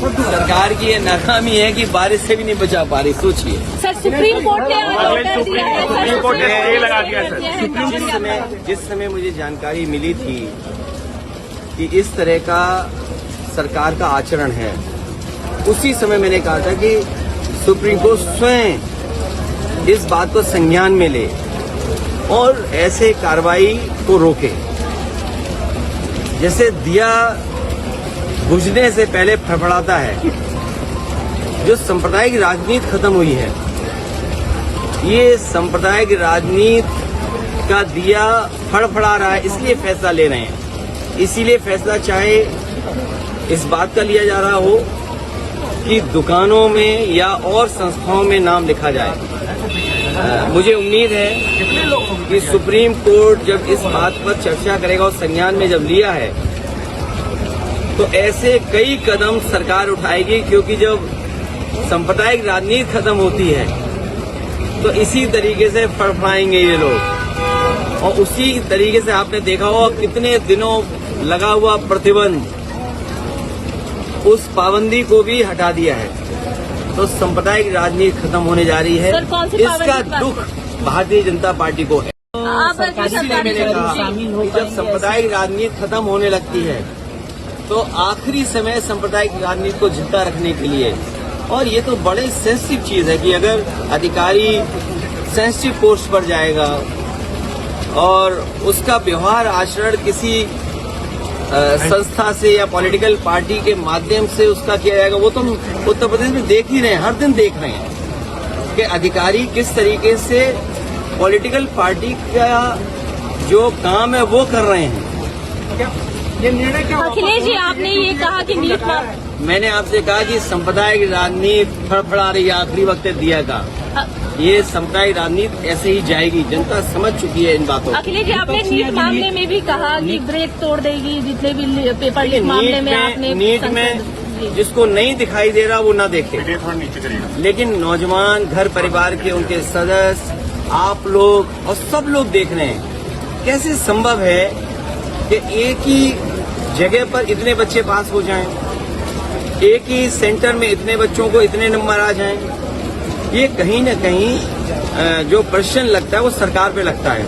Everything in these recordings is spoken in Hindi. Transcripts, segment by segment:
सरकार की ये नाकामी है कि बारिश से भी नहीं बचा पा रही। सोचिए, सर सुप्रीम कोर्ट ने ऑर्डर दिया है, सुप्रीम कोर्ट ने स्टे लगा दिया सर। जिस समय मुझे जानकारी मिली थी कि इस तरह का सरकार का आचरण है, उसी समय मैंने कहा था कि सुप्रीम कोर्ट स्वयं इस बात को संज्ञान में ले और ऐसे कार्रवाई को रोके। जैसे दिया बुझने से पहले फड़फड़ाता है, जो सांप्रदायिक राजनीति खत्म हुई है, ये सांप्रदायिक राजनीति का दिया फड़फड़ा रहा है, इसलिए फैसला ले रहे हैं। इसीलिए फैसला चाहे इस बात का लिया जा रहा हो कि दुकानों में या और संस्थाओं में नाम लिखा जाए। मुझे उम्मीद है कि सुप्रीम कोर्ट जब इस बात पर चर्चा करेगा और संज्ञान में जब लिया है तो ऐसे कई कदम सरकार उठाएगी, क्योंकि जब सांप्रदायिक राजनीति खत्म होती है तो इसी तरीके से फड़फड़ाएंगे ये लोग। और उसी तरीके से आपने देखा होगा कितने दिनों लगा हुआ प्रतिबंध, उस पाबंदी को भी हटा दिया है। तो सांप्रदायिक राजनीति खत्म होने जा रही है। इसका दुख भारतीय जनता पार्टी को है। इसलिए मैंने कहा कि जब सांप्रदायिक राजनीति खत्म होने लगती है तो आखिरी समय सांप्रदायिक राजनीति को जिंदा रखने के लिए, और ये तो बड़े सेंसिटिव चीज है कि अगर अधिकारी सेंसिटिव पोस्ट पर जाएगा और उसका व्यवहार आचरण किसी संस्था से या पॉलिटिकल पार्टी के माध्यम से उसका किया जाएगा, वो तो हम उत्तर प्रदेश में देख ही रहे हैं, हर दिन देख रहे हैं कि अधिकारी किस तरीके से पॉलिटिकल पार्टी का जो काम है वो कर रहे हैं। ये निर्णय क्या? अखिलेश जी, आपने ये कहा कि नीट मैंने आपसे कहा कि सांप्रदायिक राजनीति फड़फड़ा रही है आखिरी वक्त दिया का। ये सांप्रदायिक राजनीति ऐसे ही जाएगी, जनता समझ चुकी है इन बातों को। अखिलेश जी, आपने नीट मामले में भी कहा कि ब्रेक तोड़ देगी जितने भी पेपर लीक मामले में आपने। नीट में जिसको नहीं दिखाई दे रहा वो ना देखे, लेकिन नौजवान, घर परिवार के उनके सदस्य, आप लोग और सब लोग देख रहे हैं। कैसे संभव है कि एक ही जगह पर इतने बच्चे पास हो जाएं, एक ही सेंटर में इतने बच्चों को इतने नंबर आ जाएं? ये कहीं न कहीं जो प्रश्न लगता है वो सरकार पे लगता है,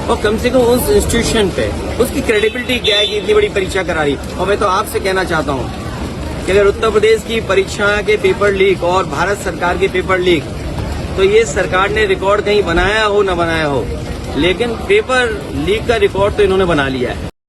और कम से कम उस इंस्टीट्यूशन पे उसकी क्रेडिबिलिटी क्या है कि इतनी बड़ी परीक्षा करा रही। और मैं तो आपसे कहना चाहता हूँ कि अगर उत्तर प्रदेश की परीक्षा के पेपर लीक और भारत सरकार के पेपर लीक, तो ये सरकार ने रिकॉर्ड कहीं बनाया हो न बनाया हो, लेकिन पेपर लीक का रिकॉर्ड तो इन्होंने बना लिया है।